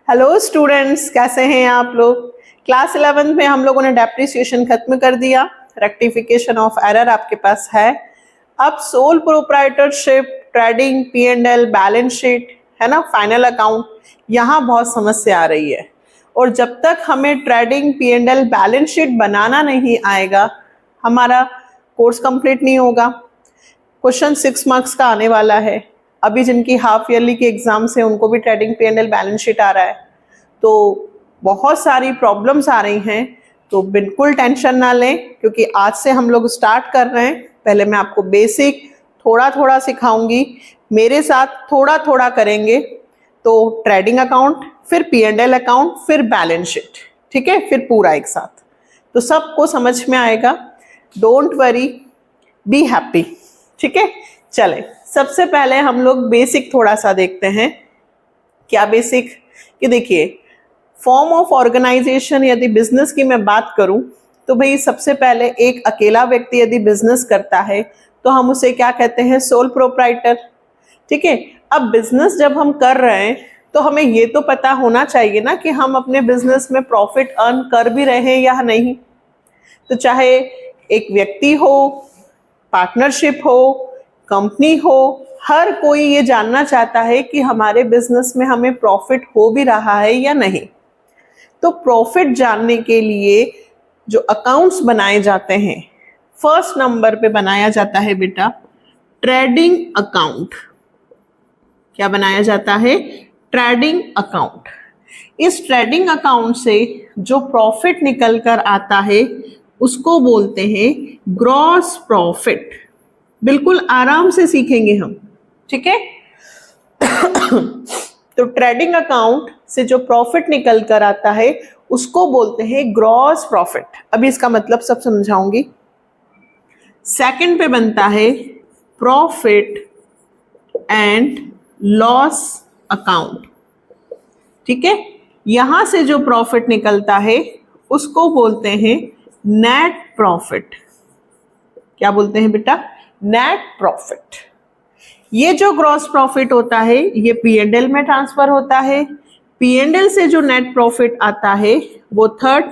Hello students, कैसे हैं आप लोग। क्लास 11th में हम लोगों ने डेप्रिसिएशन खत्म कर दिया, रेक्टिफिकेशन ऑफ एरर आपके पास है। अब sole proprietorship, trading, P&L, balance sheet है ना, फाइनल अकाउंट, यहाँ बहुत समस्या आ रही है। और जब तक हमें ट्रेडिंग, P&L, बैलेंस शीट बनाना नहीं आएगा, हमारा कोर्स कंप्लीट नहीं होगा। क्वेश्चन 6 मार्क्स का आने वाला है। अभी जिनकी हाफ ईयरली की एग्जाम्स है उनको भी ट्रेडिंग, P&L, बैलेंस शीट आ रहा है, तो बहुत सारी प्रॉब्लम्स आ रही हैं। तो बिल्कुल टेंशन ना लें, क्योंकि आज से हम लोग स्टार्ट कर रहे हैं। पहले मैं आपको बेसिक थोड़ा थोड़ा सिखाऊंगी, मेरे साथ थोड़ा थोड़ा करेंगे। तो ट्रेडिंग अकाउंट, फिर P&L अकाउंट, फिर बैलेंस शीट, ठीक है, फिर पूरा एक साथ, तो सबको समझ में आएगा। डोंट वरी, बी हैप्पी, ठीक है। चले, सबसे पहले हम लोग बेसिक थोड़ा सा देखते हैं। क्या बेसिक, कि देखिए फॉर्म ऑफ ऑर्गेनाइजेशन, यदि बिजनेस की मैं बात करूं तो भाई सबसे पहले एक अकेला व्यक्ति यदि बिजनेस करता है तो हम उसे क्या कहते हैं, सोल प्रोप्राइटर, ठीक है। अब बिजनेस जब हम कर रहे हैं तो हमें ये तो पता होना चाहिए ना कि हम अपने बिजनेस में प्रॉफिट अर्न कर भी रहे हैं या नहीं। तो चाहे एक व्यक्ति हो, पार्टनरशिप हो, कंपनी हो, हर कोई ये जानना चाहता है कि हमारे बिजनेस में हमें प्रॉफिट हो भी रहा है या नहीं। तो प्रॉफिट जानने के लिए जो अकाउंट्स बनाए जाते हैं, फर्स्ट नंबर पे बनाया जाता है बेटा ट्रेडिंग अकाउंट। क्या बनाया जाता है? Trading account. इस ट्रेडिंग अकाउंट से जो प्रॉफिट निकल कर आता है उसको बोलते हैं ग्रॉस प्रॉफिट। बिल्कुल आराम से सीखेंगे हम, ठीक है। तो ट्रेडिंग अकाउंट से जो प्रॉफिट निकल कर आता है उसको बोलते हैं ग्रॉस प्रॉफिट। अभी इसका मतलब सब समझाऊंगी। सेकंड पे बनता है प्रॉफिट एंड लॉस अकाउंट, ठीक है। यहां से जो प्रॉफिट निकलता है उसको बोलते हैं नेट प्रॉफिट। क्या बोलते हैं बेटा? Net profit. ये जो ग्रॉस प्रॉफिट होता है ये P&L में ट्रांसफर होता है। P&L से जो नेट प्रॉफिट आता है वो थर्ड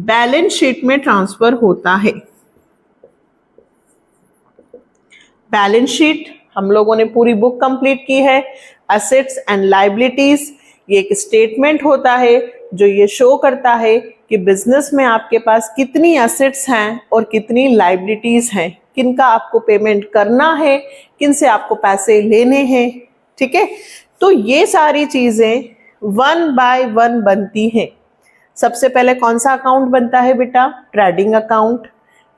बैलेंस शीट में ट्रांसफर होता है। बैलेंस शीट हम लोगों ने पूरी बुक कंप्लीट की है। एसेट्स एंड लायबिलिटीज, ये एक स्टेटमेंट होता है जो ये शो करता है कि बिजनेस में आपके पास कितनी एसेट्स हैं और कितनी लायबिलिटीज हैं, किनका आपको पेमेंट करना है, किन से आपको पैसे लेने हैं, ठीक है। तो ये सारी चीजें 1 बाय 1 बनती हैं। सबसे पहले कौन सा अकाउंट बनता है बेटा? Trading account.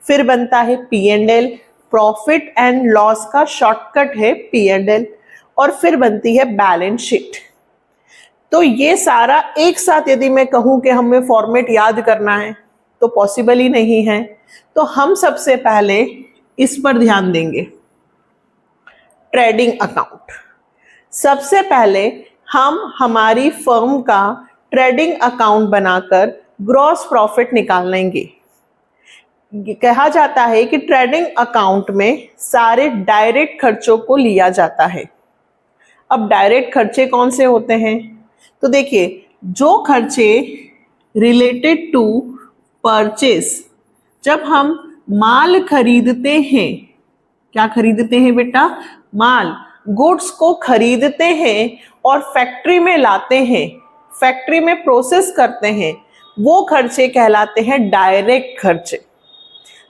फिर बनता है P&L, प्रॉफिट एंड लॉस का शॉर्टकट है P&L। और फिर बनती है बैलेंस शीट। तो ये सारा एक साथ यदि मैं कहूं कि हमें फॉर्मेट याद करना है तो पॉसिबल ही नहीं है। तो हम सबसे पहले इस पर ध्यान देंगे, ट्रेडिंग अकाउंट। सबसे पहले हम हमारी फर्म का ट्रेडिंग अकाउंट बनाकर ग्रॉस प्रॉफिट निकाल लेंगे। कहा जाता है कि ट्रेडिंग अकाउंट में सारे डायरेक्ट खर्चों को लिया जाता है। अब डायरेक्ट खर्चे कौन से होते हैं? तो देखिए, जो खर्चे रिलेटेड टू परचेस, जब हम माल खरीदते हैं, क्या खरीदते हैं बेटा? माल, गुड्स को खरीदते हैं और फैक्ट्री में लाते हैं, फैक्ट्री में प्रोसेस करते हैं, वो खर्चे कहलाते हैं डायरेक्ट खर्चे,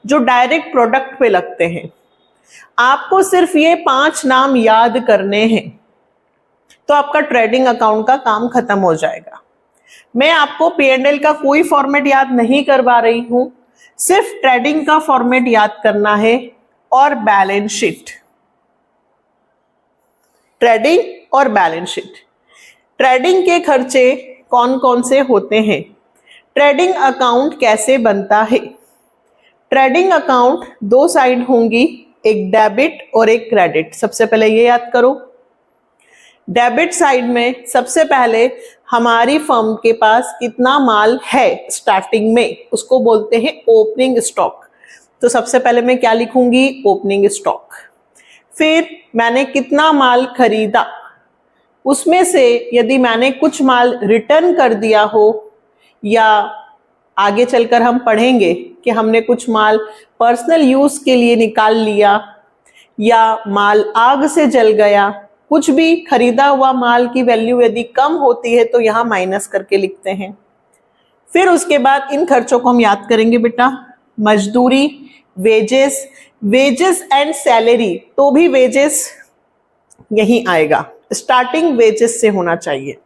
जो डायरेक्ट प्रोडक्ट पे लगते हैं। आपको सिर्फ ये 5 नाम याद करने हैं तो आपका ट्रेडिंग अकाउंट का काम खत्म हो जाएगा। मैं आपको P&L का कोई फॉर्मेट याद नहीं करवा रही हूं, सिर्फ ट्रेडिंग का फॉर्मेट याद करना है और बैलेंस शीट। ट्रेडिंग और बैलेंस शीट। ट्रेडिंग के खर्चे कौन कौन से होते हैं? ट्रेडिंग अकाउंट कैसे बनता है? ट्रेडिंग अकाउंट 2 साइड होंगी, एक डेबिट और एक क्रेडिट। सबसे पहले ये याद करो, डेबिट साइड में सबसे पहले हमारी फर्म के पास कितना माल है स्टार्टिंग में, उसको बोलते हैं ओपनिंग स्टॉक। तो सबसे पहले मैं क्या लिखूंगी? Opening stock. फिर मैंने कितना माल खरीदा उसमें से यदि मैंने कुछ माल रिटर्न कर दिया हो, या आगे चलकर हम पढ़ेंगे कि हमने कुछ माल पर्सनल यूज के लिए निकाल लिया, या माल आग से जल गया, कुछ भी खरीदा हुआ माल की वैल्यू यदि कम होती है तो यहाँ माइनस करके लिखते हैं। फिर उसके बाद इन खर्चों को हम याद करेंगे बेटा। मजदूरी, वेजेस, वेजेस एंड सैलरी, तो भी वेजेस यही आएगा, स्टार्टिंग वेजेस से होना चाहिए।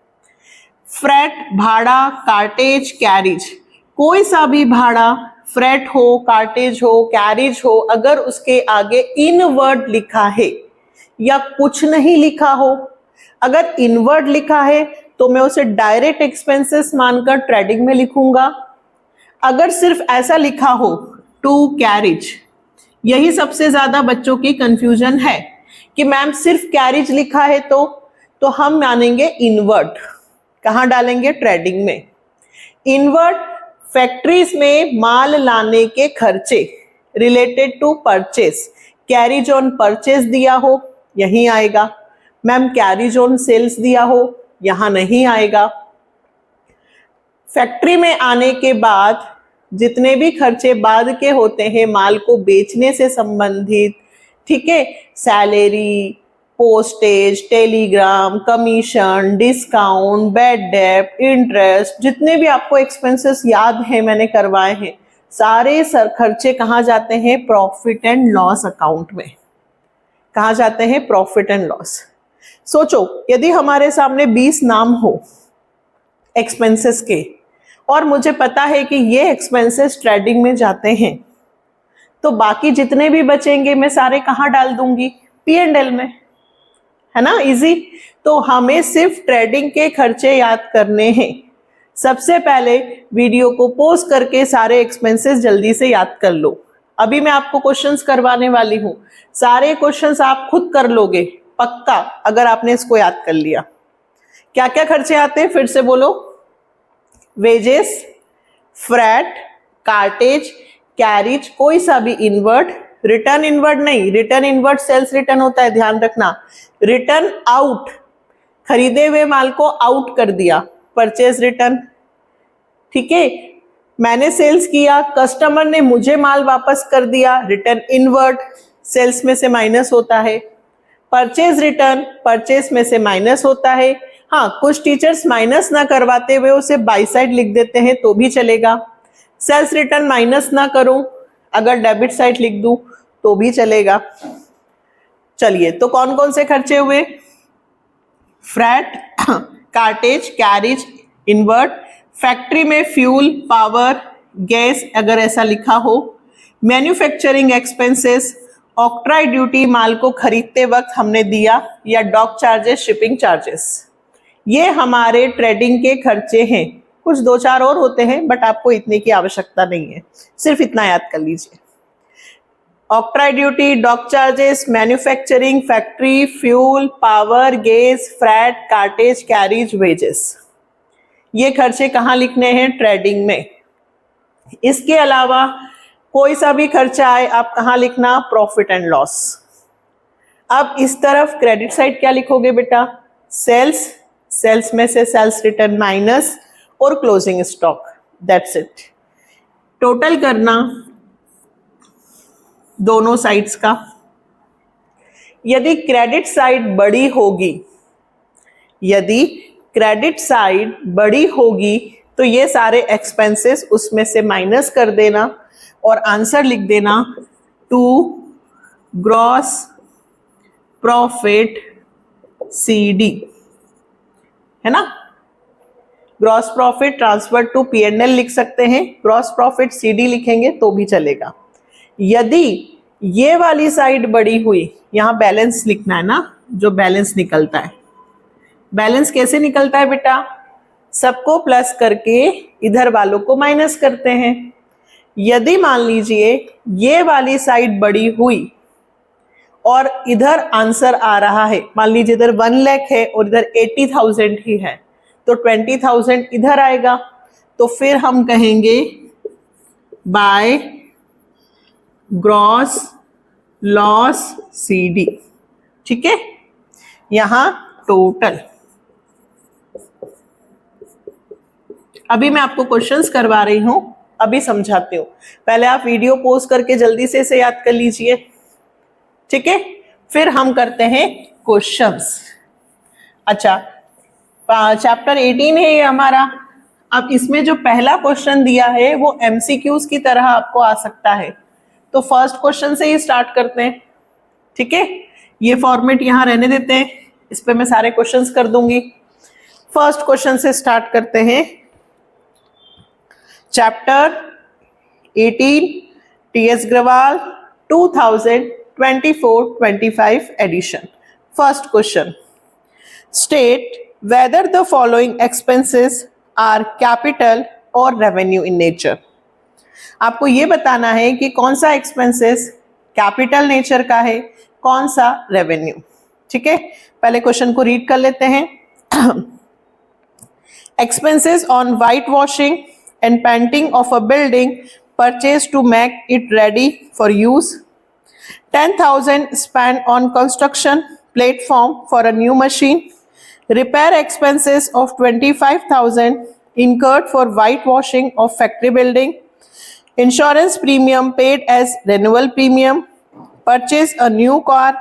फ्रेट, भाड़ा, कार्टेज, कैरिज, कोई सा भी भाड़ा, फ्रेट हो, कार्टेज हो, कैरिज हो, अगर उसके आगे इन वर्ड लिखा है या कुछ नहीं लिखा हो, अगर इन वर्ड लिखा है तो मैं उसे डायरेक्ट एक्सपेंसेस मानकर ट्रेडिंग में लिखूंगा। अगर सिर्फ ऐसा लिखा हो टू कैरिज, यही सबसे ज्यादा बच्चों की कंफ्यूजन है कि मैम सिर्फ कैरिज लिखा है तो हम मानेंगे इनवर्ड। कहाँ डालेंगे? ट्रेडिंग में। इनवर्ड फैक्ट्रीज में माल लाने के खर्चे related to purchase, carriage on purchase दिया हो यही आएगा। मैम कैरिज ऑन सेल्स दिया हो, यहां नहीं आएगा। फैक्ट्री में आने के बाद जितने भी खर्चे बाद के होते हैं माल को बेचने से संबंधित, ठीक है, salary, postage, Telegram, commission, discount, bad debt, interest, जितने भी आपको एक्सपेंसेस याद हैं मैंने करवाए हैं, सारे खर्चे कहाँ जाते हैं? प्रॉफिट एंड लॉस अकाउंट में। कहाँ जाते हैं? Profit and loss. सोचो यदि हमारे सामने 20 नाम हो एक्सपेंसेस के और मुझे पता है कि ये एक्सपेंसेस ट्रेडिंग में जाते हैं, तो बाकी जितने भी बचेंगे मैं सारे कहाँ डाल दूंगी? P&L में, है ना, इजी। तो हमें सिर्फ ट्रेडिंग के खर्चे याद करने हैं। सबसे पहले वीडियो को पॉज करके सारे एक्सपेंसेस जल्दी से याद कर लो। अभी मैं आपको क्वेश्चंस करवाने वाली हूं, सारे क्वेश्चंस आप खुद कर लोगे पक्का अगर आपने इसको याद कर लिया। क्या क्या खर्चे आते हैं फिर से बोलो? वेजेस, फ्रैट, कार्टेज, कैरिज, कोई सा भी इनवर्ड, रिटर्न इनवर्ड नहीं, रिटर्न इनवर्ड सेल्स रिटर्न होता है, ध्यान रखना। रिटर्न आउट, खरीदे हुए माल को आउट कर दिया, परचेज रिटर्न, ठीक है। मैंने सेल्स किया, कस्टमर ने मुझे माल वापस कर दिया, रिटर्न इनवर्ड, सेल्स में से माइनस होता है। परचेज रिटर्न, परचेज में से माइनस होता है। हाँ, कुछ टीचर्स माइनस ना करवाते हुए उसे बाई साइड लिख देते हैं तो भी चलेगा। सेल्स रिटर्न माइनस ना करूं, अगर डेबिट साइड लिख दूं तो भी चलेगा। चलिए, तो कौन कौन से खर्चे हुए? Freight, cartage, carriage, inward, factory में फ्यूल, पावर, गैस अगर ऐसा लिखा हो, मैन्युफैक्चरिंग एक्सपेंसेस, ऑक्ट्राई ड्यूटी माल को खरीदते वक्त हमने दिया, या डॉक चार्जेस, शिपिंग चार्जेस, ये हमारे ट्रेडिंग के खर्चे हैं। कुछ 2-4 और होते हैं बट आपको इतने की आवश्यकता नहीं है, सिर्फ इतना याद कर लीजिए। Octroi duty, dock charges, manufacturing, factory, fuel, power, gas, freight, cartage, carriage, wages, ये खर्चे कहाँ लिखने हैं? ट्रेडिंग में। इसके अलावा कोई सा भी खर्चा आए आप कहाँ लिखना? Profit and loss. अब इस तरफ क्रेडिट साइड क्या लिखोगे बेटा? सेल्स, सेल्स में से सेल्स रिटर्न माइनस और closing stock, that's it. Total करना दोनों साइड्स का। यदि क्रेडिट साइड बड़ी होगी, यदि क्रेडिट साइड बड़ी होगी तो ये सारे एक्सपेंसेस उसमें से माइनस कर देना और आंसर लिख देना टू ग्रॉस प्रॉफिट CD, है ना। Gross profit transfer to P&L लिख सकते हैं, ग्रॉस प्रॉफिट CD लिखेंगे तो भी चलेगा। यदि ये वाली साइड बड़ी हुई, यहां बैलेंस लिखना है ना, जो बैलेंस निकलता है। बैलेंस कैसे निकलता है बेटा? सबको प्लस करके इधर वालों को माइनस करते हैं। यदि मान लीजिए ये वाली साइड बड़ी हुई और इधर आंसर आ रहा है, मान लीजिए इधर 1 लाख है और इधर 80,000 ही है, तो 20,000 इधर आएगा, तो फिर हम कहेंगे बाय ग्रॉस लॉस CD, ठीक है। यहां टोटल अभी मैं आपको क्वेश्चंस करवा रही हूं, अभी समझाती हूँ। पहले आप वीडियो पॉज करके जल्दी से इसे याद कर लीजिए, ठीक है, फिर हम करते हैं क्वेश्चंस। अच्छा, चैप्टर 18 है ये हमारा। अब इसमें जो पहला क्वेश्चन दिया है वो एमसीक्यूज की तरह आपको आ सकता है, तो फर्स्ट क्वेश्चन से ही स्टार्ट करते हैं, ठीक है। ये फॉर्मेट यहां रहने देते हैं, इस पे मैं सारे क्वेश्चंस कर दूंगी। फर्स्ट क्वेश्चन से स्टार्ट करते हैं। Chapter 18 TS Grewal 2024-25 edition. First question, state whether the following expenses are capital or revenue in nature। आपको ये बताना है कि कौन सा एक्सपेंसेस कैपिटल नेचर का है, कौन सा रेवेन्यू, ठीक है। पहले क्वेश्चन को रीड कर लेते हैं। Expenses on whitewashing and painting of a building purchase to make it ready for use. 10,000 spent on construction platform for a new machine। Repair expenses of 25,000 incurred for whitewashing of factory building। Insurance premium paid as renewal premium। Purchase a new car।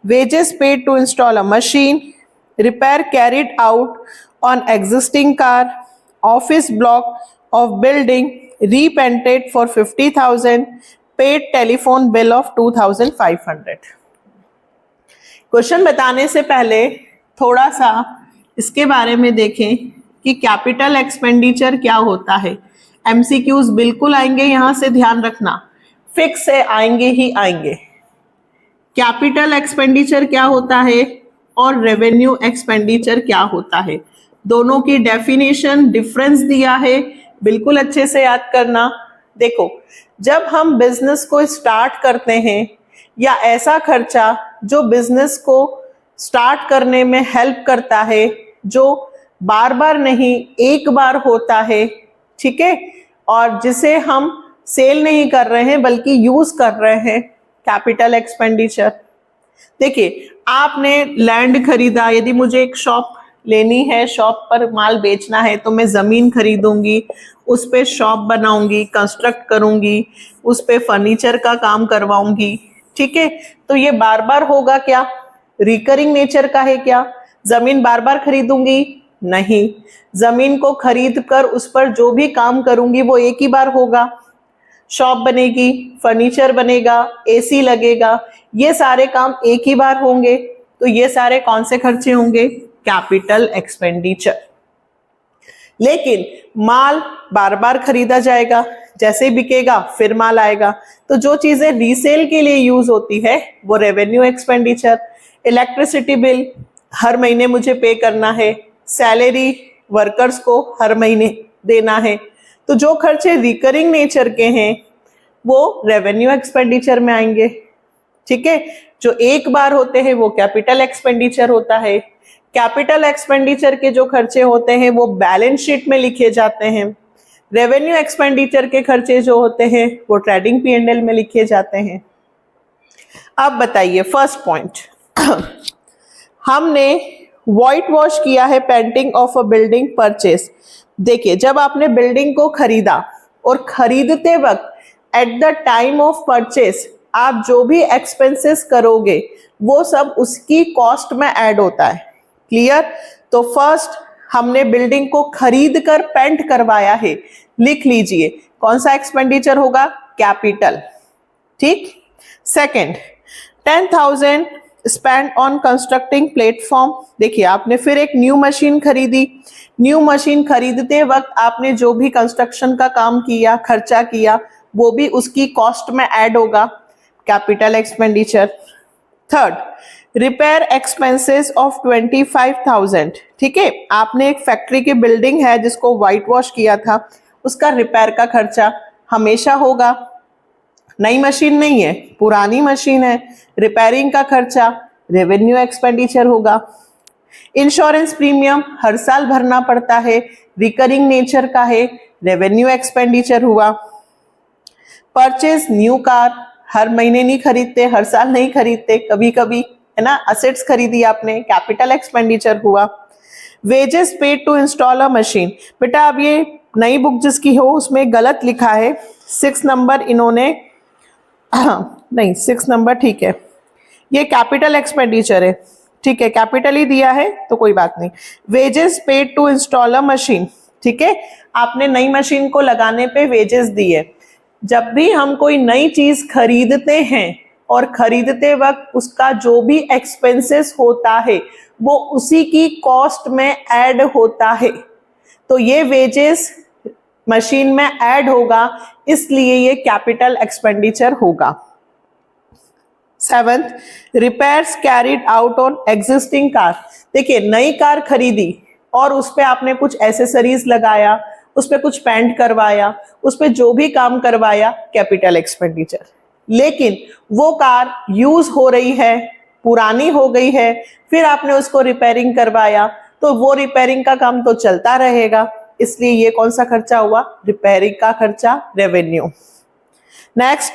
Wages paid to install a machine। Repair carried out on existing car। Office block of building repainted for 50,000। Paid telephone bill of 2,500। Question बताने से पहले थोड़ा सा इसके बारे में देखें कि कैपिटल एक्सपेंडिचर क्या होता है। एमसीक्यूज बिल्कुल आएंगे, यहां से ध्यान रखना, फिक्स है, आएंगे ही आएंगे। कैपिटल एक्सपेंडिचर क्या होता है और रेवेन्यू एक्सपेंडिचर क्या होता है, दोनों की डेफिनेशन डिफरेंस दिया है, बिल्कुल अच्छे से याद करना। देखो, जब हम बिजनेस को स्टार्ट करते हैं या ऐसा खर्चा जो बिजनेस को स्टार्ट करने में हेल्प करता है, जो बार बार नहीं एक बार होता है, ठीक है, और जिसे हम सेल नहीं कर रहे हैं बल्कि यूज कर रहे हैं, कैपिटल एक्सपेंडिचर। देखिए, आपने लैंड खरीदा, यदि मुझे एक शॉप लेनी है, शॉप पर माल बेचना है, तो मैं जमीन खरीदूंगी, उस पे शॉप बनाऊंगी, कंस्ट्रक्ट करूंगी, उस पे फर्नीचर का काम करवाऊंगी, ठीक है। तो ये बार बार होगा क्या, रिकरिंग नेचर का है क्या? जमीन बार बार खरीदूंगी? नहीं, जमीन को खरीद कर उस पर जो भी काम करूंगी वो एक ही बार होगा। शॉप बनेगी, फर्नीचर बनेगा, एसी लगेगा, ये सारे काम एक ही बार होंगे। तो ये सारे कौन से खर्चे होंगे? Capital expenditure. लेकिन माल बार बार खरीदा जाएगा, जैसे बिकेगा फिर माल आएगा, तो जो चीजें रीसेल के लिए यूज होती है वो रेवेन्यू एक्सपेंडिचर। इलेक्ट्रिसिटी बिल हर महीने मुझे पे करना है, सैलरी वर्कर्स को हर महीने देना है, तो जो खर्चे रिकरिंग नेचर के हैं वो रेवेन्यू एक्सपेंडिचर में आएंगे, ठीक है। जो एक बार होते हैं वो कैपिटल एक्सपेंडिचर होता है। कैपिटल एक्सपेंडिचर के जो खर्चे होते हैं वो बैलेंस शीट में लिखे जाते हैं। रेवेन्यू एक्सपेंडिचर के खर्चे जो होते हैं वो ट्रेडिंग P&L में लिखे जाते हैं। अब बताइए फर्स्ट पॉइंट, हमने व्हाइट वॉश किया है painting of a building purchase. देखिए, जब आपने बिल्डिंग को खरीदा और खरीदते वक्त at the time of purchase आप जो भी एक्सपेंसेस करोगे वो सब उसकी कॉस्ट में ऐड होता है। क्लियर? तो फर्स्ट हमने बिल्डिंग को खरीद कर पेंट करवाया है, लिख लीजिए कौन सा एक्सपेंडिचर होगा? कैपिटल, ठीक। Second, 10,000 spend on constructing platform. देखिए, आपने फिर एक न्यू मशीन खरीदी, न्यू मशीन खरीदते वक्त आपने जो भी कंस्ट्रक्शन का काम किया, खर्चा किया, वो भी उसकी कॉस्ट में ऐड होगा, capital expenditure. Third, repair expenses of 25,000, ठीक है, आपने एक फैक्ट्री की बिल्डिंग है जिसको व्हाइट वॉश किया था, उसका रिपेयर का खर्चा हमेशा होगा। नई मशीन नहीं है, पुरानी मशीन है, रिपेयरिंग का खर्चा रेवेन्यू एक्सपेंडिचर होगा। इंश्योरेंस प्रीमियम हर साल भरना पड़ता है, रिकरिंग नेचर का है, रेवेन्यू एक्सपेंडिचर हुआ। परचेज न्यू कार, हर महीने नहीं खरीदते, हर साल नहीं खरीदते, कभी कभी, है ना, असेट्स खरीदी आपने, कैपिटल एक्सपेंडिचर हुआ। Wages paid to install a machine, बेटा अब ये नई बुक जिसकी हो उसमें गलत लिखा है, 6 नंबर इन्होंने नहीं 6 नंबर ठीक है, ये कैपिटल एक्सपेंडिचर है, ठीक है, कैपिटल ही दिया है तो कोई बात नहीं। Wages paid to install a machine, ठीक है, आपने नई मशीन को लगाने पे वेजेस दिए। जब भी हम कोई नई चीज खरीदते हैं और खरीदते वक्त उसका जो भी एक्सपेंसेस होता है वो उसी की कॉस्ट में ऐड होता है, तो ये वेजेस मशीन में ऐड होगा, इसलिए ये कैपिटल एक्सपेंडिचर होगा। 7th, repairs carried out on existing car. देखिए नई कार खरीदी और उस पे आपने कुछ एसेसरीज लगाया, उस पे कुछ पेंट करवाया, उस पे जो भी काम करवाया, कैपिटल एक्सपेंडिचर। लेकिन वो कार यूज हो रही है, पुरानी हो गई है, फिर आपने उसको रिपेयरिंग करवाया, तो वो रिपेयरिंग का काम तो चलता रहेगा, इसलिए ये कौन सा खर्चा हुआ, रिपेयरिंग का खर्चा, revenue. Next,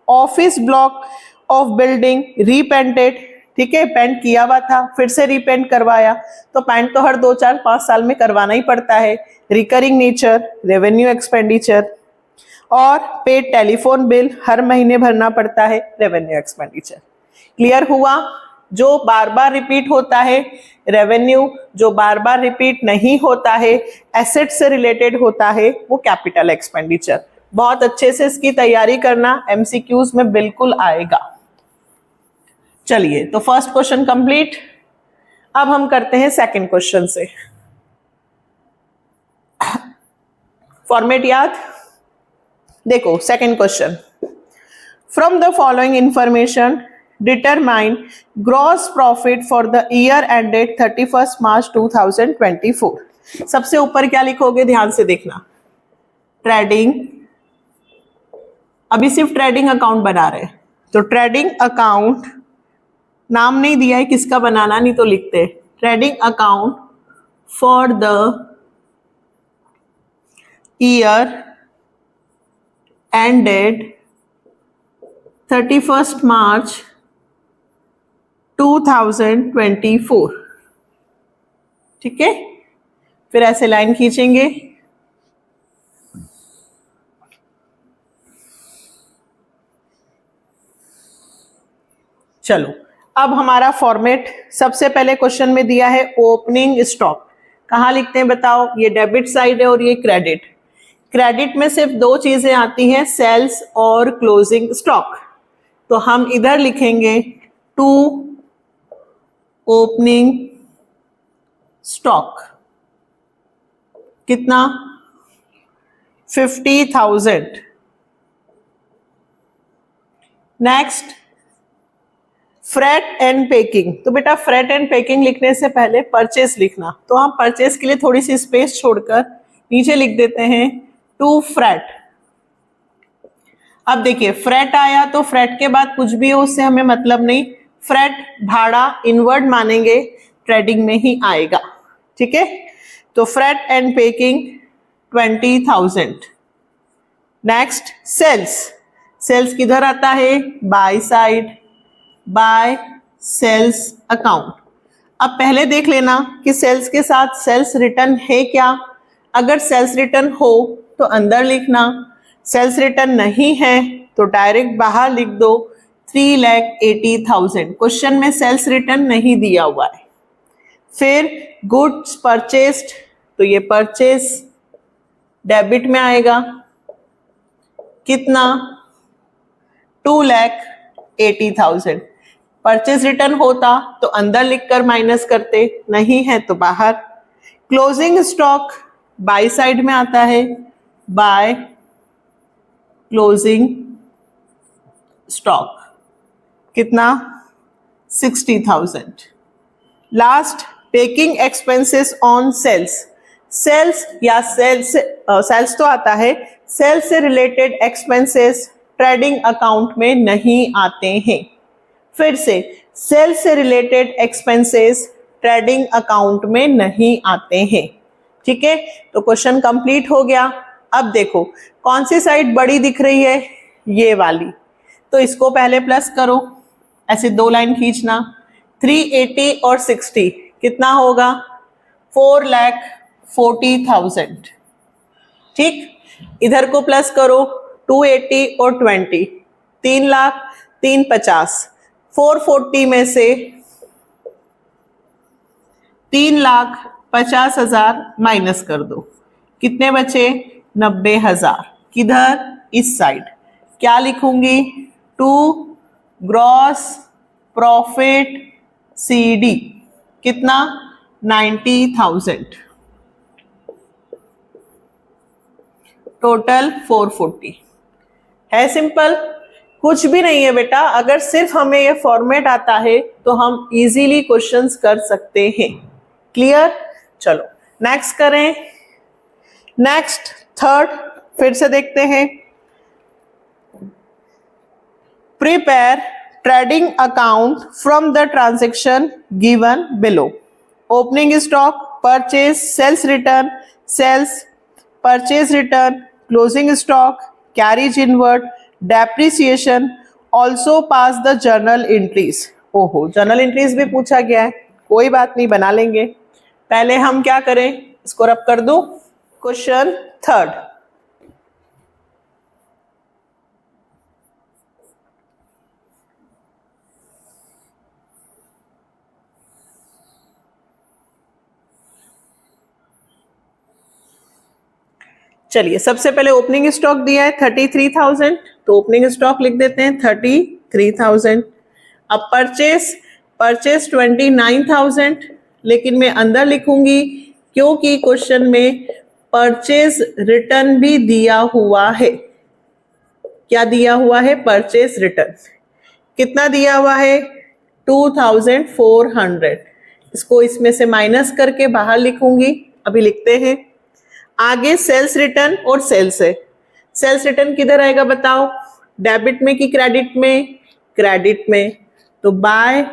office block of building repainted, ठीक है, पेंट किया हुआ था फिर से रीपेंट करवाया, तो पेंट तो हर 2, 4, 5 साल में करवाना ही पड़ता है, रिकरिंग नेचर, रेवेन्यू एक्सपेंडिचर। और पेड टेलीफोन बिल हर महीने भरना पड़ता है, रेवेन्यू एक्सपेंडिचर। क्लियर हुआ? जो बार बार रिपीट होता है रेवेन्यू, जो बार बार रिपीट नहीं होता है, एसेट से रिलेटेड होता है, वो कैपिटल एक्सपेंडिचर। बहुत अच्छे से इसकी तैयारी करना, एमसीक्यूज में बिल्कुल आएगा। चलिए, तो फर्स्ट क्वेश्चन कंप्लीट। अब हम करते हैं सेकंड क्वेश्चन से। फॉर्मेट याद? देखो second question, from the following information determine gross profit for the year ended 31 मार्च 2024। सबसे ऊपर क्या लिखोगे, ध्यान से देखना, ट्रेडिंग, अभी सिर्फ ट्रेडिंग अकाउंट बना रहे हैं, तो ट्रेडिंग अकाउंट, नाम नहीं दिया है किसका बनाना, नहीं तो लिखते trading account for the year ended 31 मार्च 2024, ठीक है। फिर ऐसे लाइन खींचेंगे, चलो अब हमारा फॉर्मेट, सबसे पहले क्वेश्चन में दिया है ओपनिंग स्टॉक, कहाँ लिखते हैं बताओ, ये डेबिट साइड है और ये क्रेडिट। क्रेडिट में सिर्फ 2 चीजें आती हैं, सेल्स और क्लोजिंग स्टॉक, तो हम इधर लिखेंगे टू ओपनिंग स्टॉक, कितना, 50,000। नेक्स्ट, फ्रेट एंड पैकिंग, तो बेटा फ्रेट एंड पैकिंग लिखने से पहले परचेस लिखना, तो हम परचेस के लिए थोड़ी सी स्पेस छोड़कर नीचे लिख देते हैं टू फ्रेट। अब देखिए फ्रेट आया तो फ्रेट के बाद कुछ भी हो उससे हमें मतलब नहीं, फ्रेट भाड़ा इनवर्ड मानेंगे, ट्रेडिंग में ही आएगा, ठीक है। तो freight and packing 20,000। Next, sales, sales किधर आता है, by side, by sales account. अब पहले देख लेना कि सेल्स के साथ सेल्स रिटर्न है क्या, अगर सेल्स रिटर्न हो तो अंदर लिखना, सेल्स रिटर्न नहीं है तो डायरेक्ट बाहर लिख दो 3,80,000। क्वेश्चन में सेल्स रिटर्न नहीं दिया हुआ है। फिर गुड्स परचेस्ड, तो ये परचेस डेबिट में आएगा, कितना, 2,80,000। परचेज रिटर्न होता तो अंदर लिखकर माइनस करते, नहीं है तो बाहर। क्लोजिंग स्टॉक बाय साइड में आता है, बाय क्लोजिंग स्टॉक, कितना, 60,000। Last, packing expenses on sales, sales या सेल्स तो आता है, सेल्स से रिलेटेड एक्सपेंसेस ट्रेडिंग अकाउंट में नहीं आते हैं। फिर से सेल्स से रिलेटेड एक्सपेंसेस ट्रेडिंग अकाउंट में नहीं आते हैं, ठीक है। तो क्वेश्चन कंप्लीट हो गया। अब देखो कौन सी साइड बड़ी दिख रही है, ये वाली, तो इसको पहले प्लस करो, ऐसे 2 लाइन खींचना, 380 और 60 कितना होगा, 4,40,000। ठीक, इधर को प्लस करो 280 और 20, 3 लाख 350, 440 में से 3,50,000 माइनस कर दो, कितने बचे 90,000। किधर, इस साइड। क्या लिखूंगी, टू ग्रॉस प्रॉफिट CD कितना 90,000, टोटल 440 है। सिंपल, कुछ भी नहीं है बेटा। अगर सिर्फ हमें ये फॉर्मेट आता है तो हम इजीली क्वेश्चंस कर सकते हैं। क्लियर, चलो नेक्स्ट करें। नेक्स्ट थर्ड फिर से देखते हैं। Prepare trading account from the transaction given below. Opening stock, purchase, sales return, sales, purchase return, closing stock, carriage inward, depreciation, also pass the journal entries. ओहो, जर्नल एंट्रीज भी पूछा गया है, कोई बात नहीं, बना लेंगे। पहले हम क्या करें, इसको रब कर दो। क्वेश्चन थर्ड, चलिए सबसे पहले ओपनिंग स्टॉक दिया है 33,000, तो ओपनिंग स्टॉक लिख देते हैं 33,000। अब परचेस 29,000, लेकिन मैं अंदर लिखूंगी क्योंकि क्वेश्चन में परचेज रिटर्न भी दिया हुआ है। क्या दिया हुआ है, परचेज रिटर्न। कितना दिया हुआ है 2,400, इसको इसमें से माइनस करके बाहर लिखूंगी, अभी लिखते हैं। आगे सेल्स रिटर्न और सेल्स है। सेल्स रिटर्न किधर आएगा बताओ, डेबिट में कि क्रेडिट में, क्रेडिट में। तो बाय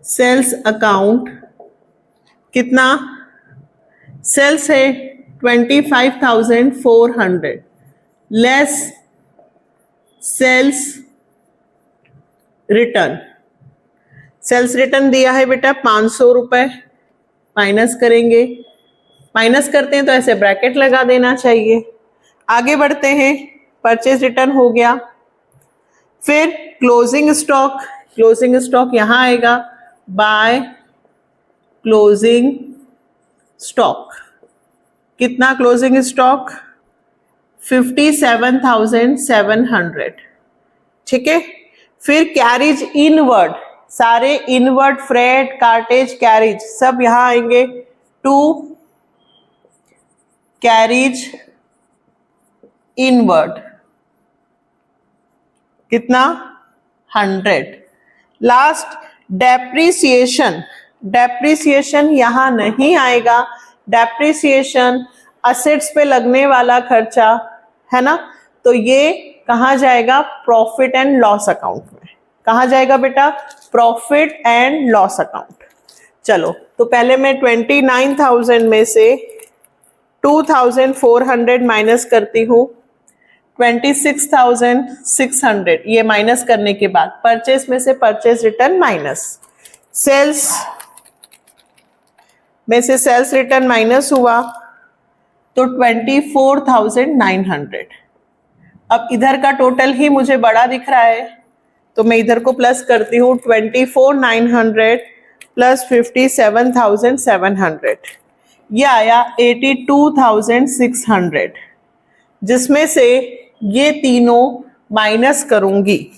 सेल्स अकाउंट कितना, सेल्स है 25,400 less sales return. Sales return दिया है बेटा 500 रुपए, माइनस करेंगे, माइनस करते हैं तो ऐसे ब्रैकेट लगा देना चाहिए। आगे बढ़ते हैं, परचेज रिटर्न हो गया। फिर क्लोजिंग स्टॉक, क्लोजिंग स्टॉक यहां आएगा, बाय क्लोजिंग स्टॉक। कितना क्लोजिंग स्टॉक 57,700, ठीक है। फिर कैरिज इनवर्ड, सारे इनवर्ड, फ्रेट, कार्टेज, कैरिज सब यहां आएंगे। टू कैरिज इनवर्ड कितना 100। लास्ट डेप्रिसिएशन, डेप्रिसिएशन यहां नहीं आएगा। डेप्रिसिएशन असेट्स पे लगने वाला खर्चा है ना, तो ये कहां जाएगा, प्रॉफिट एंड लॉस अकाउंट में। कहां जाएगा बेटा, प्रॉफिट एंड लॉस अकाउंट। चलो तो पहले मैं 29,000 में से 2,400 माइनस करती हूँ, 26,600। ये माइनस करने के बाद परचेस में से परचेस रिटर्न माइनस, सेल्स में से सेल्स रिटर्न माइनस हुआ तो 24,900। अब इधर का टोटल ही मुझे बड़ा दिख रहा है तो मैं इधर को प्लस करती हूँ, 24,900 प्लस 57,700, ये आया 82,600, जिसमें से ये तीनों माइनस करूंगी।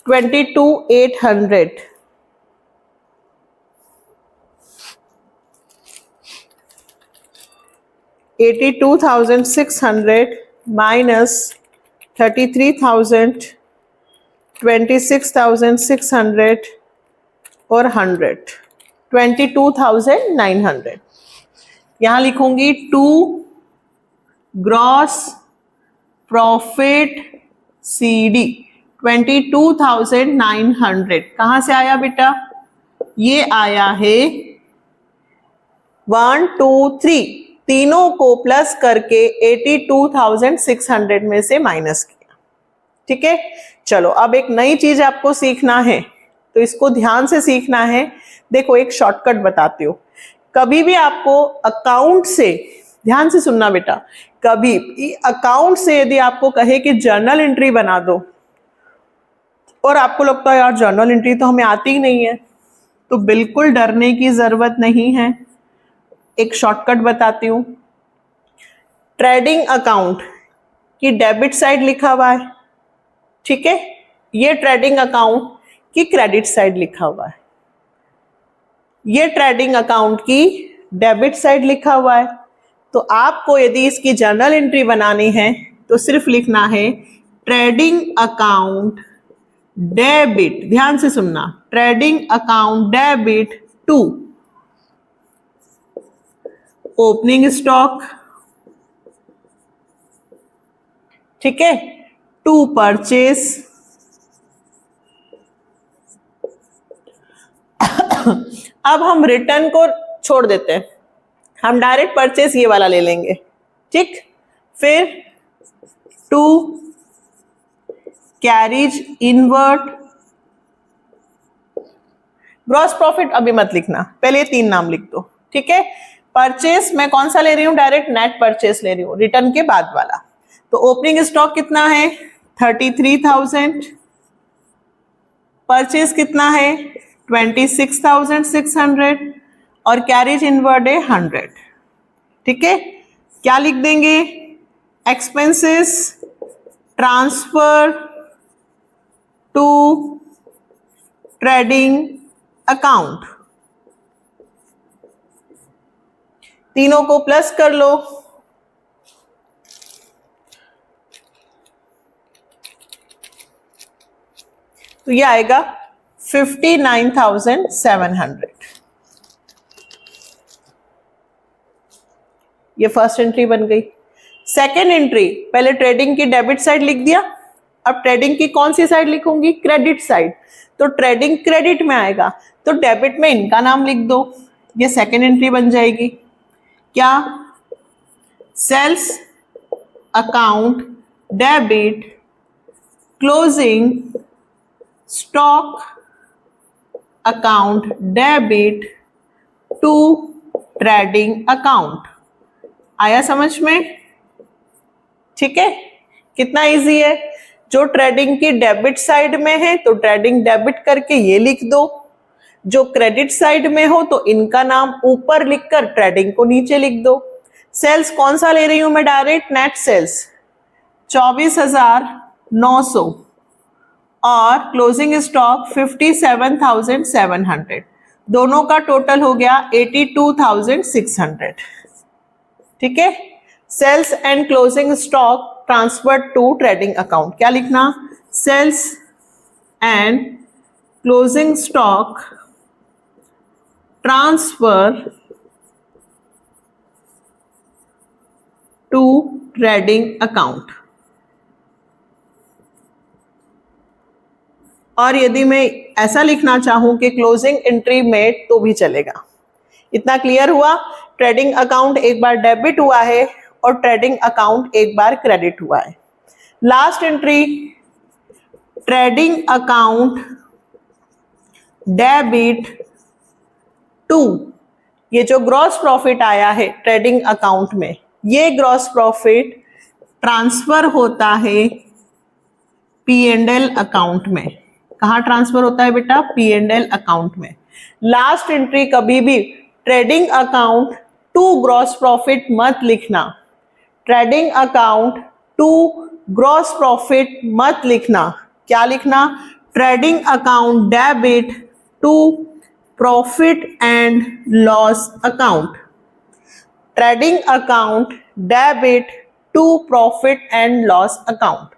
$22,800 82,600 माइनस 33,000, 26,600 और 100, 22,900। यहां लिखूंगी टू ग्रॉस प्रॉफिट CD 22,900 कहां से आया बेटा, ये आया है 1 2 3 तीनों को प्लस करके 82,600 में से माइनस किया, ठीक है, चलो अब एक नई चीज आपको सीखना है, तो इसको ध्यान से सीखना है। देखो एक शॉर्टकट बताती हूँ। कभी भी आपको अकाउंट से, ध्यान से सुनना बेटा, कभी अकाउंट से यदि आपको कहे कि जर्नल एंट्री बना दो और आपको लगता है यार जर्नल एंट्री तो हमें आती ही नहीं है, तो बिल्कुल डरने की जरूरत नहीं है। एक शॉर्टकट बताती हूँ। ट्रेडिंग अकाउंट की डेबिट साइड लिखा हुआ है, ठीक है, ये ट्रेडिंग अकाउंट की क्रेडिट साइड लिखा हुआ है, ये ट्रेडिंग अकाउंट की डेबिट साइड लिखा हुआ है। तो आपको यदि इसकी जर्नल एंट्री बनानी है तो सिर्फ लिखना है ट्रेडिंग अकाउंट डेबिट, ध्यान से सुनना, trading account debit to opening stock, ठीक है, टू परचेस, अब हम रिटर्न को छोड़ देते हैं, हम डायरेक्ट परचेस ये वाला ले लेंगे, ठीक। फिर to carriage inward, gross profit अभी मत लिखना, पहले 3 नाम लिख दो, ठीक है। परचेस मैं कौन सा ले रही हूं, डायरेक्ट नेट परचेस ले रही हूं, रिटर्न के बाद वाला। तो ओपनिंग स्टॉक कितना है 33,000, परचेस कितना है 26,600 और कैरेज इनवर्ड है 100, ठीक है। क्या लिख देंगे, expenses transfer to trading account, तीनों को प्लस कर लो, तो ये आएगा 59,700। ये फर्स्ट एंट्री बन गई। सेकेंड एंट्री, पहले ट्रेडिंग की डेबिट साइड लिख दिया, अब ट्रेडिंग की कौन सी साइड लिखूंगी, क्रेडिट साइड, तो ट्रेडिंग क्रेडिट में आएगा, तो डेबिट में इनका नाम लिख दो, ये सेकेंड एंट्री बन जाएगी। क्या, sales account debit closing stock account debit to trading account. आया समझ में, ठीक है, कितना इजी है। जो ट्रेडिंग की डेबिट साइड में है तो ट्रेडिंग डेबिट करके ये लिख दो, जो क्रेडिट साइड में हो तो इनका नाम ऊपर लिखकर ट्रेडिंग को नीचे लिख दो। सेल्स कौन सा ले रही हूं मैं, डायरेक्ट नेट सेल्स 24,900 और क्लोजिंग स्टॉक 57,700, दोनों का टोटल हो गया 82,600, ठीक है। Sales and closing stock transfer to trading account, क्या लिखना, sales and closing stock transfer to trading account. और यदि मैं ऐसा लिखना चाहूं कि क्लोजिंग एंट्री में तो भी चलेगा। इतना क्लियर हुआ। ट्रेडिंग अकाउंट एक बार डेबिट हुआ है और ट्रेडिंग अकाउंट एक बार क्रेडिट हुआ है। Last entry, trading account debit to, ये जो ग्रॉस प्रॉफिट आया है ट्रेडिंग अकाउंट में, ये ग्रॉस प्रॉफिट ट्रांसफर होता है P&L अकाउंट में। कहाँ ट्रांसफर होता है बेटा, P&L अकाउंट में। लास्ट एंट्री कभी भी trading account to gross profit मत लिखना, trading account to gross profit मत लिखना, क्या लिखना, trading account debit to profit and loss account, trading account debit to profit and loss account.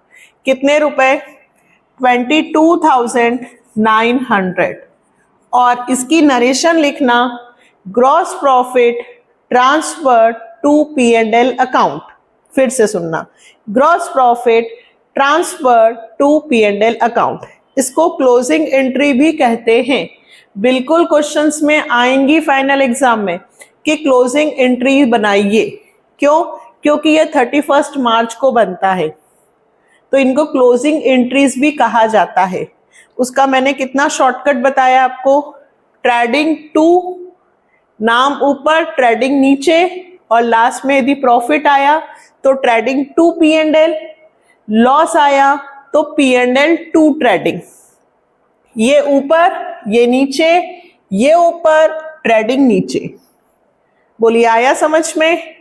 कितने रुपए, 22,900, और इसकी नरेशन लिखना, gross profit transfer to P&L account. फिर से सुनना, gross profit transfer to P&L account, इसको क्लोजिंग एंट्री भी कहते हैं। बिल्कुल क्वेश्चंस में आएंगी फाइनल एग्जाम में कि क्लोजिंग एंट्री बनाइए। क्यों, क्योंकि ये 31 मार्च को बनता है। तो इनको क्लोजिंग एंट्रीज भी कहा जाता है। उसका मैंने कितना शॉर्टकट बताया आपको, ट्रेडिंग टू, नाम ऊपर, ट्रेडिंग नीचे, और लास्ट में यदि प्रॉफिट आया तो trading to P and L, loss आया तो P and L to trading. ये ऊपर, ये नीचे, ये ऊपर, ट्रेडिंग नीचे। बोलिए आया समझ में?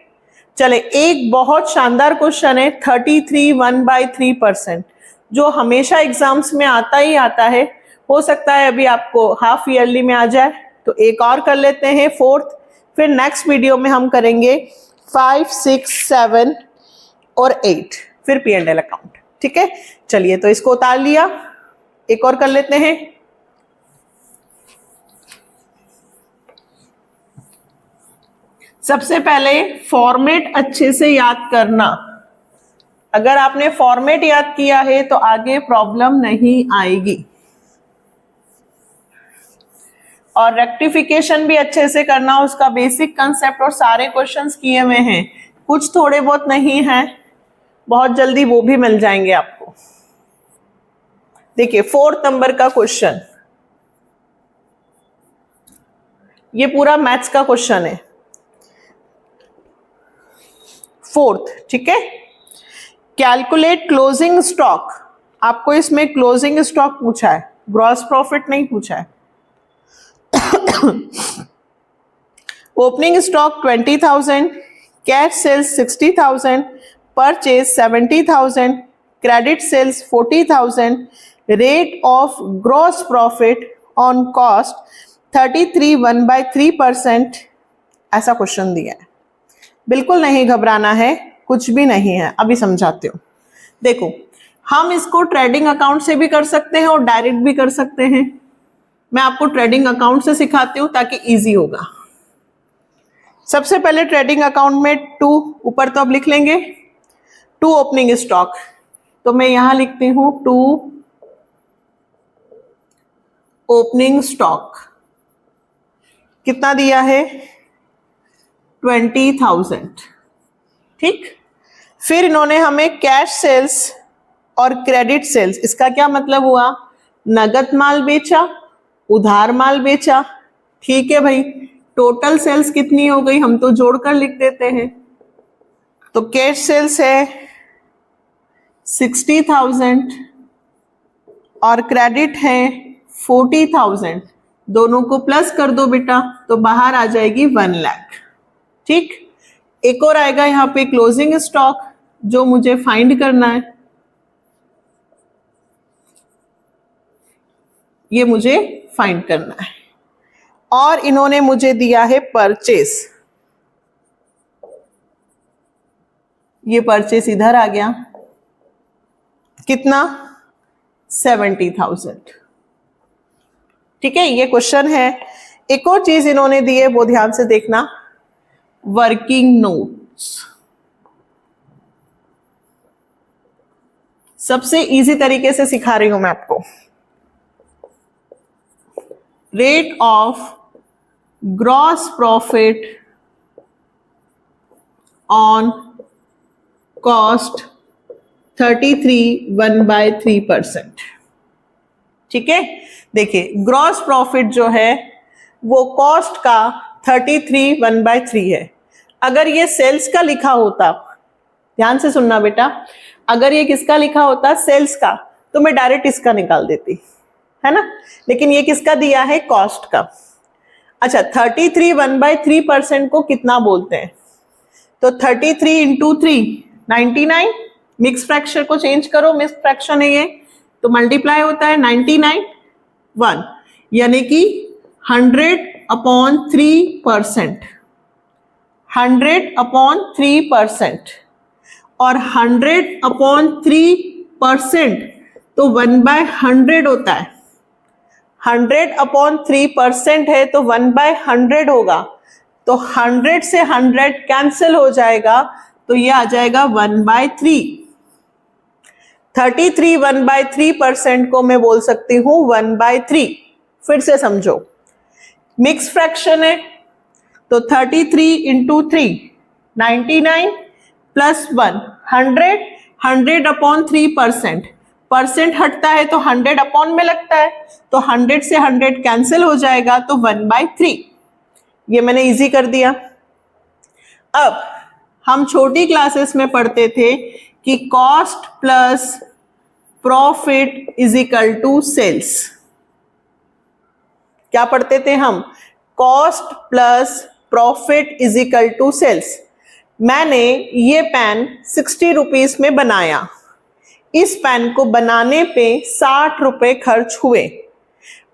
चले, एक बहुत शानदार क्वेश्चन है 33 1/3%, जो हमेशा एग्जाम्स में आता ही आता है। हो सकता है अभी आपको हाफ ईयरली में आ जाए, तो एक और कर लेते हैं, फोर्थ। फिर नेक्स्ट वीडियो में हम करेंगे 5, 6, 7 और 8, फिर पी एंड एल अकाउंट। ठीक है, चलिए तो इसको उतार लिया, एक और कर लेते हैं। सबसे पहले फॉर्मेट अच्छे से याद करना। अगर आपने फॉर्मेट याद किया है तो आगे प्रॉब्लम नहीं आएगी। और रेक्टिफिकेशन भी अच्छे से करना, उसका बेसिक कंसेप्ट और सारे क्वेश्चंस किए हुए हैं, कुछ थोड़े बहुत नहीं है, बहुत जल्दी वो भी मिल जाएंगे आपको। देखिए 4 नंबर का क्वेश्चन, ये पूरा मैथ्स का क्वेश्चन है, 4th। ठीक है, कैलकुलेट क्लोजिंग स्टॉक। आपको इसमें क्लोजिंग स्टॉक पूछा है, ग्रॉस प्रॉफिट नहीं पूछा है। Opening stock 20,000, cash sales 60,000, purchase 70,000, credit sales 40,000, rate of gross profit on cost 33 1/3%। ऐसा क्वेश्चन दिया है। बिल्कुल नहीं घबराना है, कुछ भी नहीं है, अभी समझाती हूँ। देखो, हम इसको ट्रेडिंग अकाउंट से भी कर सकते हैं और डायरेक्ट भी कर सकते हैं। मैं आपको ट्रेडिंग अकाउंट से सिखाती हूँ ताकि इजी होगा। सबसे पहले ट्रेडिंग अकाउंट में 2 ऊपर तो अब लिख लेंगे, 2 ओपनिंग स्टॉक, तो मैं यहां लिखती हूं 2 ओपनिंग स्टॉक। कितना दिया है? 20,000। ठीक, फिर इन्होंने हमें कैश सेल्स और क्रेडिट सेल्स, इसका क्या मतलब हुआ? नगद माल बेचा, उधार माल बेचा। ठीक है भाई, टोटल सेल्स कितनी हो गई? हम तो जोड़कर लिख देते हैं। तो कैश सेल्स है 60,000 और क्रेडिट है 40,000। दोनों को प्लस कर दो बेटा, तो बाहर आ जाएगी 1 लाख। ठीक, एक और आएगा यहाँ पे क्लोजिंग स्टॉक, जो मुझे फाइंड करना है। ये मुझे फाइंड करना है। और इन्होंने मुझे दिया है परचेस, ये परचेस इधर आ गया, कितना? 70,000। ठीक है, ये क्वेश्चन है। एक और चीज इन्होंने दी है, वो ध्यान से देखना, वर्किंग नोट्स। सबसे इजी तरीके से सिखा रही हूं मैं आपको। Rate of gross profit on cost 33 1/3%। ठीक है, देखिए ग्रॉस प्रॉफिट जो है वो कॉस्ट का 33 1/3 है। अगर ये सेल्स का लिखा होता, ध्यान से सुनना बेटा, अगर ये किसका लिखा होता? सेल्स का, तो मैं डायरेक्ट इसका निकाल देती, है ना। लेकिन ये किसका दिया है? कॉस्ट का। अच्छा, 33 1/3% को कितना बोलते हैं? तो 33 इंटू 3 99। मिक्स फ्रैक्शन को चेंज करो, मिक्स फ्रैक्शन है ये, तो मल्टीप्लाई होता है 99 1, यानी कि 100/3%। 100/3%, और 100/3% तो 1/100 होता है। 100/3% है तो 1/100 होगा, तो 100 से 100 कैंसिल हो जाएगा, तो ये आ जाएगा 1/3। 33 1/3% को मैं बोल सकती हूं 1/3। फिर से समझो, मिक्स फ्रैक्शन है, तो 33 इंटू 3 99 प्लस 1 100 100/3%, परसेंट हटता है तो 100 अपॉन में लगता है, तो 100 से 100 कैंसिल हो जाएगा, तो 1/3। ये मैंने इजी कर दिया। अब हम छोटी क्लासेस में पढ़ते थे कि cost plus profit is equal to sales. क्या पढ़ते थे हम? Cost plus profit is equal to sales. मैंने ये पेन 60 रुपीज में बनाया, इस पेन को बनाने पे 60 रुपए खर्च हुए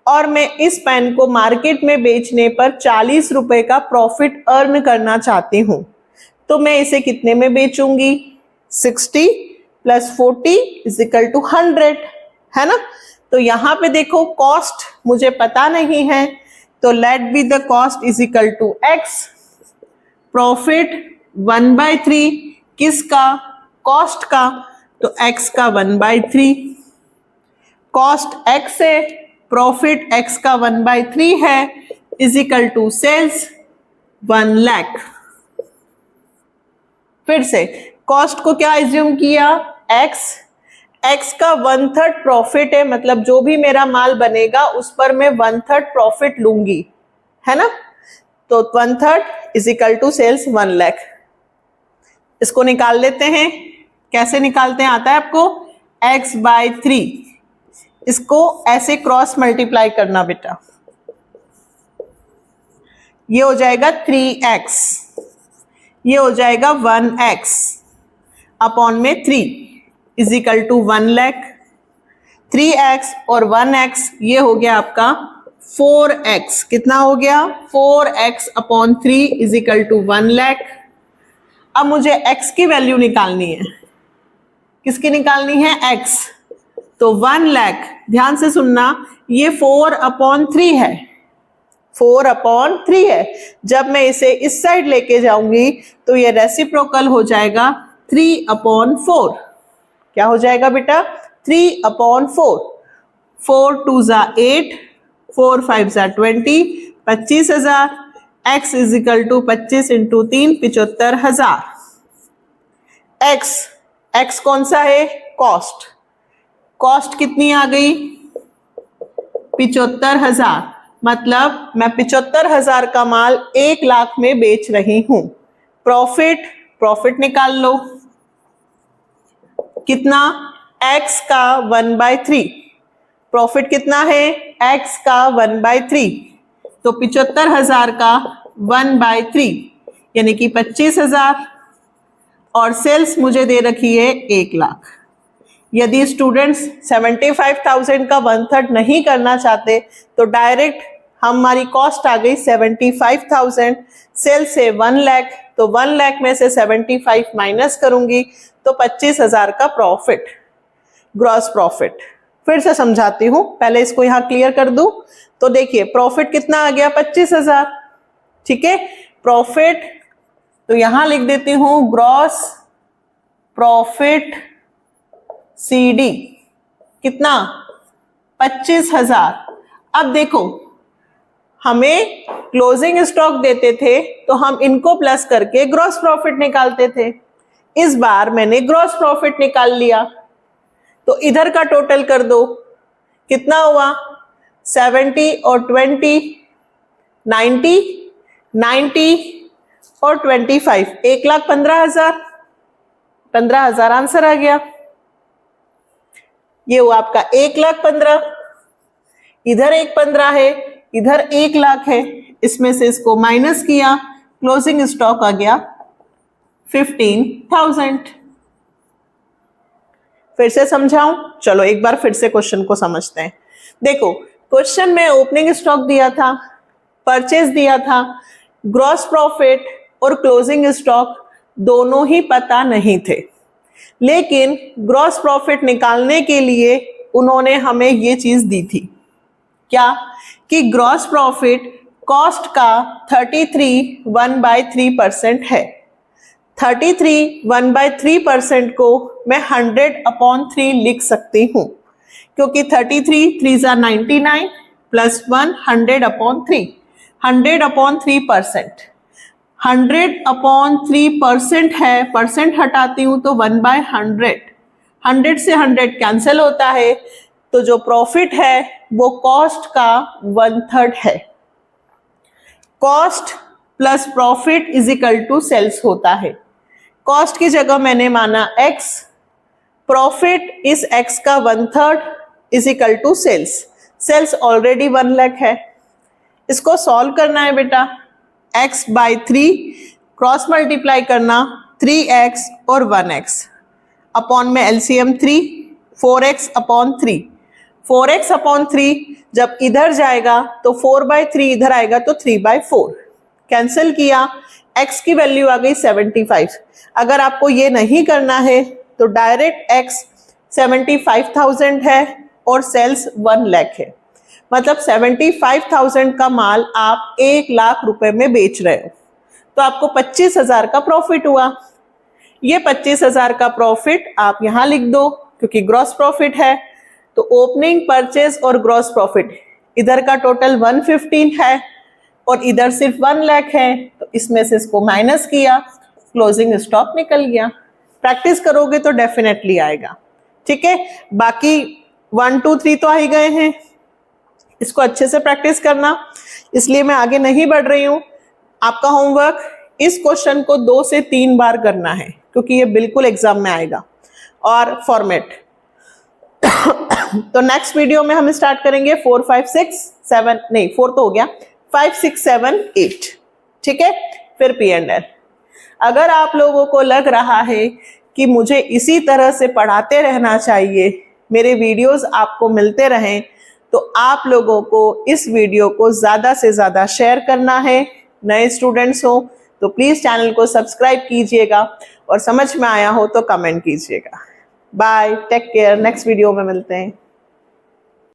और मैं इस पेन को मार्केट में बेचने पर 40 रुपए का प्रॉफिट अर्न करना चाहती हूँ, तो मैं इसे कितने में बेचूंगी? 60 + 40 इज इक्वल टू 100, है ना। तो यहाँ पे देखो कॉस्ट मुझे पता नहीं है, तो let be the cost is equal to x, profit 1/3 किसका? कॉस्ट का, तो x का 1/3, कॉस्ट x है, प्रॉफिट x का 1/3 है, is equal to sales 1 lakh. फिर से कॉस्ट को क्या एज्यूम किया? x का 1/3 प्रॉफिट है, मतलब जो भी मेरा माल बनेगा उस पर मैं 1/3 प्रॉफिट लूंगी, है ना। तो 1/3 is equal to sales 1 lakh. इसको निकाल लेते हैं। कैसे निकालते हैं आता है आपको? x/3, इसको ऐसे क्रॉस मल्टीप्लाई करना बेटा, ये हो जाएगा 3x, ये हो जाएगा 1x अपॉन में 3 is equal to 1 lakh. 3x और 1x ये हो गया आपका 4x। कितना हो गया? 4x upon 3 is equal to 1 lakh. अब मुझे x की वैल्यू निकालनी है। किसकी निकालनी है? x। तो 1 लाख, ध्यान से सुनना, ये 4/3 है, 4/3 है। जब मैं इसे इस साइड लेके जाऊंगी तो ये रेसिप्रोकल हो जाएगा 3/4। क्या हो जाएगा बेटा? 3/4। 4 2 ज़ा 8, 4 5 ज़ा 20, 25,000। x is equal to 25 × 3 75,000। x कौन सा है? कॉस्ट। कॉस्ट कितनी आ गई? 75,000। मतलब मैं 75,000 का माल 1 लाख में बेच रही हूं। प्रॉफिट निकाल लो। कितना? x का 1/3। प्रॉफिट कितना है? x का 1/3, तो 75,000 का 1/3 यानी कि 25,000, और सेल्स मुझे दे रखी है 1 लाख। यदि स्टूडेंट्स 75,000 का 1/3 नहीं करना चाहते तो डायरेक्ट हमारी कॉस्ट आ गई 75,000, सेल्स है 1 लाख, तो 1 लाख में से 75 माइनस करूंगी तो 25,000 का प्रॉफिट, ग्रॉस प्रॉफिट। फिर से समझाती हूं, पहले इसको यहां क्लियर कर दूं। तो देखिए प्रॉफिट कितना आ गया? 25,000, ठीक है। प्रॉफिट तो यहां लिख देती हूं ग्रॉस प्रॉफिट CD कितना? 25,000। अब देखो हमें क्लोजिंग स्टॉक देते थे तो हम इनको प्लस करके ग्रॉस प्रॉफिट निकालते थे। इस बार मैंने ग्रॉस प्रॉफिट निकाल लिया, तो इधर का टोटल कर दो। कितना हुआ? 70 और 20 90, 90 और 25 1,15,000। 15,000 आंसर आ गया। ये हुआ आपका 1,15,000। इधर 1,15,000 है, इधर 1 लाख है, इसमें से इसको माइनस किया, क्लोजिंग स्टॉक आ गया 15,000। फिर से समझाऊं? चलो एक बार फिर से क्वेश्चन को समझते हैं। देखो क्वेश्चन में ओपनिंग स्टॉक दिया था, परचेज दिया था, ग्रॉस प्रॉफिट और क्लोजिंग स्टॉक दोनों ही पता नहीं थे, लेकिन ग्रॉस प्रॉफिट निकालने के लिए उन्होंने हमें ये चीज दी थी। क्या? कि ग्रॉस प्रॉफिट कॉस्ट का 33 1/3% है। 33 1/3% को मैं 100/3 लिख सकती हूँ, क्योंकि 33 3 ज़ा 99 प्लस 1 100/3, 100/3%। 100/3% है, परसेंट हटाती हूँ तो 1/100, 100 से 100 कैंसिल होता है, तो जो प्रॉफिट है वो कॉस्ट का 1/3 है। Cost plus profit is equal to sales होता है। कॉस्ट की जगह मैंने माना x, प्रॉफिट इस x का 1/3 is equal to sales. Sales already 1 lakh है। इसको सॉल्व करना है बेटा, x बाई 3 क्रॉस मल्टीप्लाई करना 3x और 1x अपॉन में LCM 3, 4x upon 3। 4x upon 3 जब इधर जाएगा तो 4/3 इधर आएगा तो 3/4। कैंसिल किया, x की वैल्यू आ गई 75। अगर आपको ये नहीं करना है तो डायरेक्ट x 75,000 है और सेल्स 1 लाख है, मतलब 75,000 का माल आप 1 लाख रुपए में बेच रहे हो, तो आपको 25,000 का प्रॉफिट हुआ। ये 25,000 का प्रॉफिट आप यहां लिख दो क्योंकि ग्रॉस प्रॉफिट है। तो ओपनिंग, परचेज और ग्रॉस प्रॉफिट, इधर का टोटल 115 है और इधर सिर्फ 1 लाख है, तो इसमें से इसको माइनस किया, क्लोजिंग स्टॉक निकल गया। प्रैक्टिस करोगे तो डेफिनेटली आएगा। ठीक है, बाकी 1 2 3 तो आ ही गए हैं, इसको अच्छे से प्रैक्टिस करना, इसलिए मैं आगे नहीं बढ़ रही हूं। आपका होमवर्क इस क्वेश्चन को 2 से 3 बार करना है क्योंकि ये बिल्कुल एग्जाम में आएगा। और फॉर्मेट तो नेक्स्ट वीडियो में हम स्टार्ट करेंगे 4 5 6 7 नहीं 4 तो हो गया, 5 6 7 8। ठीक है, फिर P&L। अगर आप लोगों को लग रहा है कि मुझे इसी तरह से पढ़ाते रहना चाहिए, मेरे वीडियोस आपको मिलते रहें, तो आप लोगों को इस वीडियो को ज़्यादा से ज़्यादा शेयर करना है। नए स्टूडेंट्स हो तो प्लीज़ चैनल को सब्सक्राइब कीजिएगा और समझ में आया हो तो कमेंट कीजिएगा। Bye, take care, next video में मिलते हैं।